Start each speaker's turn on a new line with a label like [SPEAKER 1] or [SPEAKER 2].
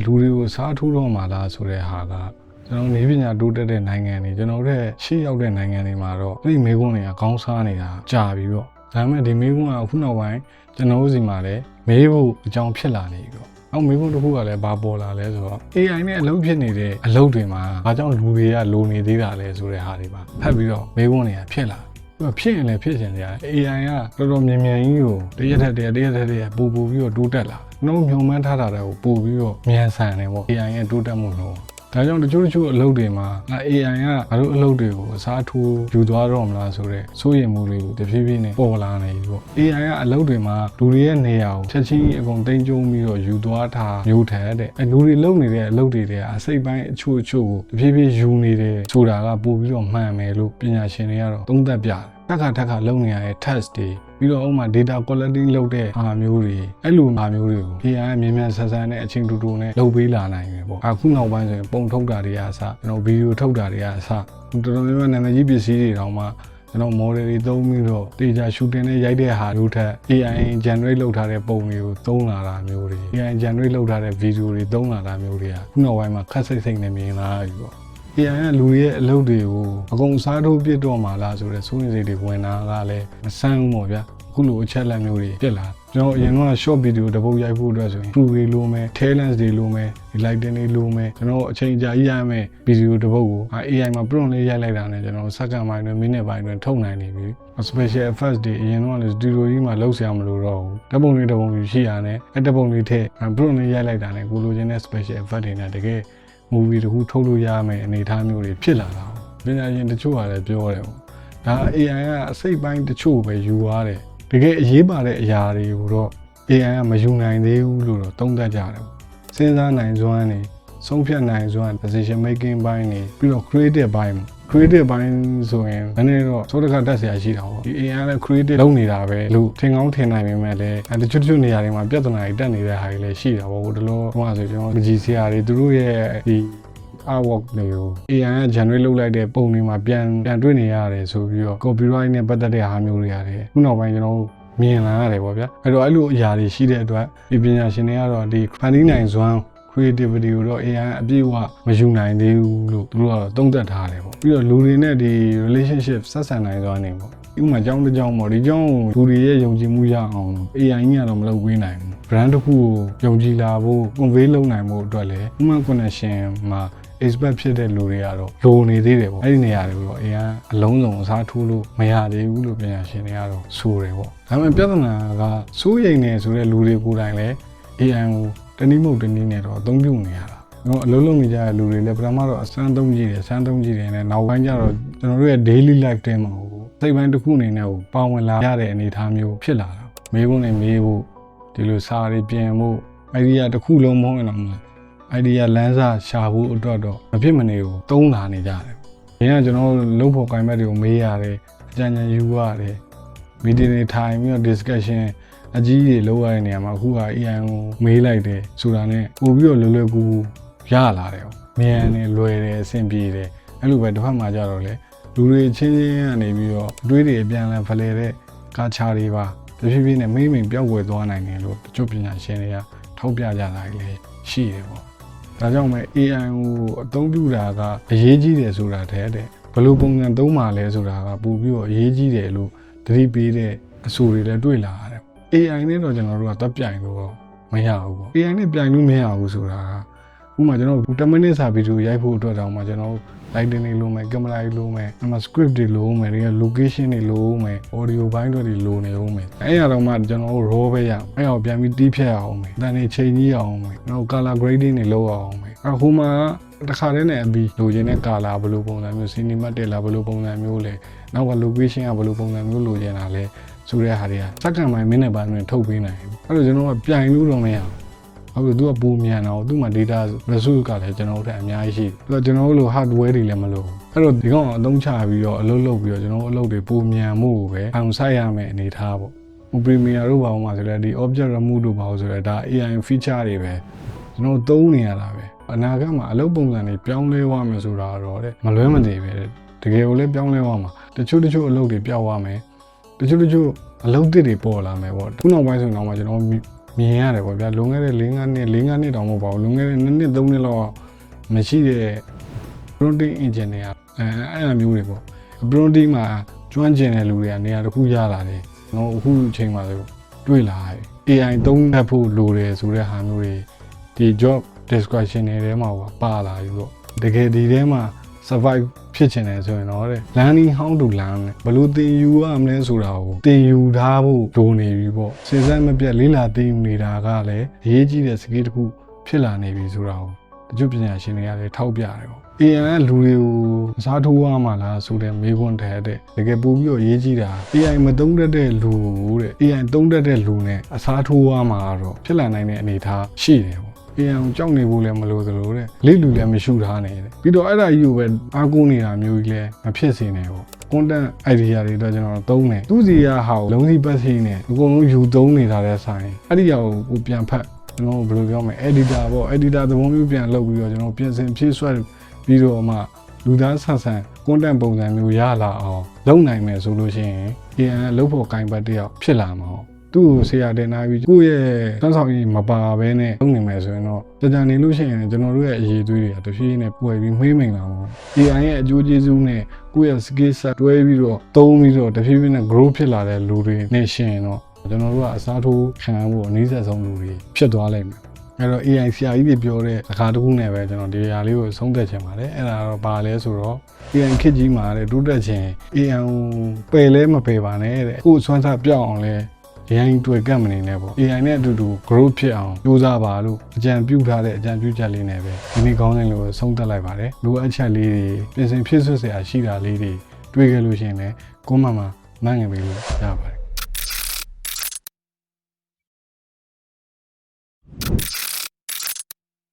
[SPEAKER 1] လူတွေကိုစားထိုးတော့မှလားဆိုတဲ့ဟာကကျွန်တော်နေပညာတိုးတက်တဲ့နိုင်ငံတွေကျွန်တော်တို့ရှေ့ရောက်တဲ့နိုင်ငံတွေမှာတော့ဒီမေကွန်းတွေကကောင်းစားနေတာကြာပြီပေါ့ဒါပေမဲ့ဒီမေကွန်းကအခုနောက်ပိုင်းကျွန်တော်တို့စီမှာလည်းမေးဖို့အကြောင်းဖြစ်လာနေပြီပေါ့အော်မေကွန်းတစ်ခုကလည်းဘာပေါ်လာလဲဆိုတော့ AI နဲ့အလုပ်ဖြစ်နေတဲ့အလုပ်တွေမှာဘာကြောင့်လူတွေကလိုနေသေးတာလဲဆိုတဲ့ဟာတွေပါဖတ်ပြီးတော့မေကွန်းတွေကဖြစ်လာဖြစ်ရင်လည်းဖြစ်ချင်ကြတယ် AI ကတော်တော်မြန်မြန်ကြီးကိုတရက်ထက်တရက်ပို့ပြီးတော့တိုးတက်လာနှုံးညုံမှန်းထားတာတွေကိုပို့ပြီးတော့မြန်ဆန်တယ်ပေါ့ AI ရဲ့တိုးတက်မှုနှုံးဒါကြောင့်တချို့အလုပ်တွေမှာ AI ကငါတို့အလုပ်တွေကိုအစားထိုးယူသွားတော့မလားဆိုတဲ့စိုးရိမ်မှုတွေကိုတဖြည်းဖြည်းနဲ့ပေါ်လာနေပြီပေါ့ AI ကအလုပ်တွေမှာလူတွေရဲ့နေရာကိုချက်ချင်းအကုန်တင်းကျုံပြီးတော့ယူသွားတာမျိုးထက်တဲ့လူတွေလုပ်နေတဲ့အလုပ်တွေကအစိတ်ပိုင်းအချို့ကိုတဖြည်းဖြည်းယူနေတယ်ဆိုတာကပို့ပြီးတော့မှန်မယ်လို့ပညာရှင်တွေကတော့သုံးသပ်ပြတယ်ထပ်ခါလုပ်နေရတဲ့ test တွေပြီးတော့ဥပမာ data quality လုပ်တဲ့အားမျိုးတွေအဲ့လိုအားမျိုးတွေကို AI ကမြန်ဆန်နဲ့အချိန်တူနဲ့လုပ်ပေးလာနိုင်တယ်ပေါ့အခုနောက်ပိုင်းဆိုရင်ပုံထုတ်တာတွေကအစကျွန်တော်ဗီဒီယိုထုတ်တာတွေကအစတော်တော်များများနာမည်ကြီးပစ္စည်းတွေတောင်မှကျွန်တော် model တွေသုံးပြီးတော့ data shooting နဲ့ရိုက်တဲ့ဟာတို့ထက် AI generate လုပ်ထားတဲ့ပုံတွေကိုသုံးလာတာမျိုးတွေ AI generate လုပ်ထားတဲ့ video တွေသုံးလာတာမျိုးတွေကအခုနောက်ပိုင်းမှာခက်စိတ်နဲ့မြင်လာပြီပေါ့AI ကလူရဲ့အလုပ်တွေကိုအကုန်စားထိုးပြစ်တော့မှလားဆိုတဲ့စိုးရိမ်စိတ်တွေဝင်တာကလည်းမဆန်းဘူးပေါ့ဗျာအခုလိုအချက်လက်မျိုးတွေပြစ်လာကျွန်တော်အရင်က short video တစ်ပုတ်ရိုက်ဖို့အတွက်ဆိုရင် crew တွေလိုမယ် talent တွေလိုမယ် lighting တွေလိုမယ်ကျွန်တော်အချိန်ကြာကြီးရမယ် video တစ်ပုတ်ကို AI မှာ prompt လေးရိုက်လိုက်တာနဲ့ကျွန်တော်စက္ကန့်ပိုင်းတွေမိနစ်ပိုင်းတွေထုတ်နိုင်နေပြီ special effects တွေအရင်ကလည်း studio ကြီးမှာလုပ်ဆရာမလိုတော့ဘူးဓာတ်ပုံတွေရှိရတယ်အဲ့ဓာတ်ပုံတွေထည့် prompt လေးရိုက်လိုက်တာနဲ့ကိုလိုချင်တဲ့ special effect တွေနဲ့တကယ်movie တခုထုတ်လို့ရမယ်အနေအထားမျိုးတွေဖြစ်လာတာ။ပညာရှင်တချို့ကလည်းပြောတယ်ပေါ့။ဒါ AI ကအစိတ်ပိုင်းတချို့ပဲယူသွားတယ်။တကယ်အရေးပါတဲ့အရာတွေကိုတော့ AI ကမယူနိုင်သေးဘူးလို့တော့သုံးသပ်ကြတယ်ပေါ့။စဉ်းစားနိုင်စွမ်းနေဆုံးဖြတ်နိုင်စွမ်း decision making ဘိုင်းနေပြီးတော့ creative ဘိုင်း creative ဘိုင်းဆိုရင်နည်းနည်းတော့စိုးတခါတက်เสียရှိတာပေါ့ဒီ AI လည်း creative လုပ်နေတာပဲလို့ထင်ကောင်းထင်နိုင်ပေမဲ့လည်းတချို့နေရာတွေမှာပြဿနာတွေတက်နေတဲ့ဟာတွေလည်းရှိတာပေါ့ဟိုတလို့ဟိုမှာဆိုကျွန်တော်ကြည့်စရာတွေသူတို့ရဲ့ဒီ artwork တွေကို AI က generate လုပ်လိုက်တဲ့ပုံတွေမှာပြန်တွေ့နေရတယ်ဆိုပြီးတော့ copyright နဲ့ပတ်သက်တဲ့ဟာမျိုးတွေရတယ်ခုနောက်ပိုင်းကျွန်တော်မြင်လာရတယ်ပေါ့ဗျာအဲ့လိုအရာတွေရှိတဲ့အတွက်ဒီပညာရှင်တွေကတော့ဒီဖန်တီးနိုင်စွမ်း creativity ကိုတော့ AI အပြည့်အဝမယူနိုင်သေးဘူးလို့သူတို့ကတော့သုံးသပ်ထားတယ်ပေါ့ပြီးတော့လူတွေနဲ့ဒီ relationship ဆက်ဆံနိုင်စွမ်းနေပေါ့ဥပမာကြောင်းတစ်ကြောင်းပေါ့ဒီကြောင်းကိုလူတွေရဲ့ယုံကြည်မှုရအောင် AI ကြီးကတော့မလုပ်ပေးနိုင်ဘူး brand တစ်ခုကိုယုံကြည်လာဖို့ convey လုပ်နိုင်ဖို့အတွက်လည်း human connection မှာ expert ဖြစ်တဲ့လူတွေကတော့လိုနေသေးတယ်ပေါ့အဲ့ဒီနေရာတွေကိုတော့ AI အလုံးစုံအစားထိုးလို့မရသေးဘူးလို့ပညာရှင်တွေကတော့ဆိုတယ်ပေါ့ဒါပေမဲ့ပြဿနာကစိုးရိမ်နေဆိုတဲ့လူတွေကိုယ်တိုင်လည်း AI ကိုတနည်းမဟုတ်တနည်းနဲ့တော့အသုံးပြုနေရတာကျွန်တော်အလုံးလုံးနေကြတဲ့လူတွေလည်းပထမတော့အစမ်းသုံးကြည့်တယ်နဲ့နောက်ပိုင်းကျတော့ကျွန်တော်တို့ရဲ့ daily life ထဲမှာစိတ်ပိုင်းတစ်ခုအနေနဲ့ကိုပါဝင်လာရတဲ့အနေအထားမျိုးဖြစ်လာတာမေးဖို့နဲ့မေးဖို့ဒီလိုစာတွေပြင်ဖို့ idea တစ်ခုလုံးမဟုတ်ရင်တော့ idea လမ်းစာရှာဖို့အတွက်တော့မဖြစ်မနေကိုသုံးလာနေကြတယ်။ဒီကကျွန်တော်လုံးဖို့ကိုင်ဘက်တွေကိုမေးရတယ်အကြံဉာဏ်ယူရတယ် meeting တွေထိုင်ပြီးတော့ discussion အကြီးကြီးလုပ်ရတဲ့နေရာမှာအခုက AI ကိုမေးလိုက်တယ်ဆိုတာနဲ့ပို့ပြီးတော့လွယ်ကူရလာတယ်။မြန်တယ်လွယ်တယ်အဆင်ပြေတယ်အဲ့လိုပဲတစ်ဖက်မှာကြတော့လေလူတွေချင်းကနေပြီးတော့အတွေးတွေအပြန်အလှန်ဖလှယ်တဲ့ကာချာတွေပါတဖြည်းဖြည်းနဲ့မိမ့်ပျောက်ွယ်သွားနိုင်တယ်လို့တချို့ပညာရှင်တွေကထောက်ပြကြတာလည်းရှိတယ်ပေါ့ဒါကြောင့်ပဲ AI ကိုအသုံးပြုတာကအရေးကြီးတယ်ဆိုတာတည်းတဲ့ဘယ်လိုပုံစံသုံးမှာလဲဆိုတာကပို့ပြီးတော့အရေးကြီးတယ်လို့သတိပေးတဲ့အဆိုတွေလည်းတွေ့လာရတယ် AI နဲ့တော့ကျွန်တော်တို့ကတပ်ပြိုင်လို့မရဘူးပေါ့ AI နဲ့ပြိုင်လို့မရဘူးဆိုတာကဥပမာကျွန်တော်10 မိနစ်စာဗီဒီယိုရိုက်ဖို့အတွက်တောင်မှကျွန်တော် lighting တွေလိုမယ် camera တွေလိုမယ်အမှ script တွေလိုမယ်ဒီက location တွေလိုမယ် audio ဘိုင်းတွေလိုနေအောင်မယ်အဲ့ရတော့မှကျွန်တော်တို့ raw ပဲရအဲ့အောင်ပြန်ပြီးတီးဖြတ်အောင်မယ်အတန်တွေချိန်ကြီးအောင်မယ်နောက် color grading တွေလုပ်အောင်မယ်အဲ့ဟိုမှာတစ်ခါတည်းနဲ့အပြီးလိုချင်တဲ့ color ဘယ်လိုပုံစံမျိုး cinematic လားဘယ်လိုပုံစံမျိုးလဲနောက်က location ကဘယ်လိုပုံစံမျိုးလိုချင်တာလဲဆိုတဲ့ဟာတွေကစက္ကန့်ပိုင်းမိနစ်ပိုင်းတွင်ထုတ်ပေးနိုင်တယ်အဲ့တော့ကျွန်တော်ကပြိုင်လို့တော့မရဘူးဟုတ်ပြီသူကပုံမြန်တော့သူ့မှာ data resource ကလည်းကျွန်တော်တို့ထက်အများကြီးရှိတယ်ကျွန်တော်တို့လို hardware တွေလည်းမလိုဘူးအဲ့တော့ဒီကောင်အသုံးချပြီးတော့အလုပ်လုပ်ပြီးတော့ကျွန်တော်တို့အလုပ်တွေပုံမြန်မှုကိုပဲအောင်ဆိုင်ရမယ်အနေထားပေါ့ဟို Premiere တို့ဘာမှဆိုလဲဒီ object remove တို့ဘာလို့ဆိုလဲဒါ AI feature တွေပဲကျွန်တော်သုံးနေရတာပဲအနာဂတ်မှာအလုပ်ပုံစံတွေပြောင်းလဲသွားမယ်ဆိုတာတော့တဲ့မလွဲမသွေပဲတကယ်ကိုလည်းပြောင်းလဲသွားမှာတချို့အလုပ်တွေပြောင်းသွားမယ်တချို့အလုပ်သစ်တွေပေါ်လာမယ်ပေါ့ခုနောက်ပိုင်းဆိုတော့မှကျွန်တော် မြင်ရတယ်ပေါ့ဗျာလွန်ခဲ့တဲ့4-5နှစ်တောင်မဟုတ်ပါဘူးလွန်ခဲ့တဲ့2နှစ်3နှစ်လောက်မရှိတဲ့ protein engine တွေကအဲ့လိုမျိုးတွေပေါ့ protein မှာကျွမ်းကျင်တဲ့လူတွေကနေရာတစ်ခုရလာတယ်ကျွန်တော်အခုအချိန်မှာဆိုတွေ့လာတယ် AI သုံးတတ်ဖို့လိုတယ်ဆိုတဲ့ဟာမျိုးတွေဒီ job description တွေထဲမှာပါလာပြီပေါ့တကယ်ဒီထဲမှာ survive ဖြစ်ချင်တယ်ဆိုရင်တော့တဲ့ learning how to learn ဘယ်လိုသင်ယူရမလဲဆိုတာကိုသင်ယူထားဖို့လိုနေပြီပေါ့စဉ်ဆက်မပြတ်လေ့လာသင်ယူနေတာကလည်းအရေးကြီးတဲ့ skill တစ်ခုဖြစ်လာနေပြီဆိုတာကိုတချို့ပညာရှင်တွေကလည်းထောက်ပြတယ်ပေါ့ AI ကလူတွေကိုအစားထိုးရမှာလားဆိုတဲ့မေးခွန်းထဲတဲ့တကယ်ပို့ပြီးတော့ရေးကြည့်တာ AI မသုံးတတ်တဲ့လူကိုတဲ့ AI သုံးတတ်တဲ့လူနဲ့အစားထိုးရမှာတော့ဖြစ်လာနိုင်တဲ့အနေအထားရှိတယ်ပေါ့ AI ကိုကြောက်နေဖို့လည်းမလိုသလိုတဲ့လေ့လူလည်းမရှုထားနဲ့တဲ့ပြီးတော့အဲ့ဒါကြီးကိုပဲအားကိုးနေတာမျိုးကြီးလည်းမဖြစ်စေနဲ့ပေါ့ content idea တွေတော့ကျွန်တော်သုံးတယ်သူစီရဟာကိုလုံးစီပတ်စီနဲ့အကုန်လုံးယူသုံးနေတာတဲ့ဆိုင်အဲ့ဒီအရာကိုပြန်ဖတ်ကျွန်တော်ဘယ်လိုပြောမလဲ editor ပေါ့ editor သဘောမျိုးပြန်လုပ်ပြီးတော့ကျွန်တော်ပြင်ဆင်ဖြည့်ဆွတ်ပြီးတော့မှလူသားဆန်ဆန် content ပုံစံမျိုးရလာအောင်လုပ်နိုင်မယ်ဆိုလို့ရှိရင် AI လုပ်ဖို့ကိုင်ပတ်တယောက်ဖြစ်လာမှာသူ့ကိုဆရာတင်ထားပြီးကိုယ့်ရဲ့စမ်းဆောင်ရည်မပါဘဲနဲ့လုပ်နေမယ်ဆိုရင်တော့ကြာနေလို့ရှိရင်ကျွန်တော်တို့ရဲ့အရေးသွေးတွေကတဖြည်းဖြည်းနဲ့ပွယ်ပြီးမှေးမိန်လာမှာ AI ရဲ့အကျိုးကျေးဇူးနဲ့ကိုယ့်ရဲ့ skill set တွဲပြီးတော့သုံးပြီးတော့တဖြည်းဖြည်းနဲ့ grow ဖြစ်လာတဲ့လူတွေနဲ့ရှင်တော့ကျွန်တော်တို့ကအစားထိုးခံရဖို့အနည်းဆက်ဆုံးလူတွေဖြစ်သွားလိမ့်မယ်အဲ့တော့ AI ဆရာကြီးတွေပြောတဲ့အခါတစ်ခုနဲ့ပဲကျွန်တော်ဒီအရာလေးကိုဆုံးသက်ချင်ပါတယ်အဲ့ဒါတော့ဘာလဲဆိုတော့ AI ခက်ကြီးမှာတဲ့တိုးတက်ခြင်း AI ပယ်လဲမပယ်ပါနဲ့တဲ့ကိုယ်စွမ်းစားပြောင်းအောင်လဲAI တွေ့ကတ်မနေနဲ့ပေါ့ AI နဲ့အတူတူ growth ဖြစ်အောင်ကြိုးစားပါလို့အကြံပြုထားတဲ့အကြံပြုချက်လေးနဲ့ပဲဒီနေ့ကောင်းတဲ့လို့ဆုံးသက်လိုက်ပါတယ်လိုအပ်ချက်လေးတွေပြင်ဆင်ဖြစ်ဆွတ်စရာရှိတာလေးတွေတွေ့ခဲ့လို့ရှိရင်လည်း comment မှာမှတ်ငယ်ပေးလို့ရပါတယ်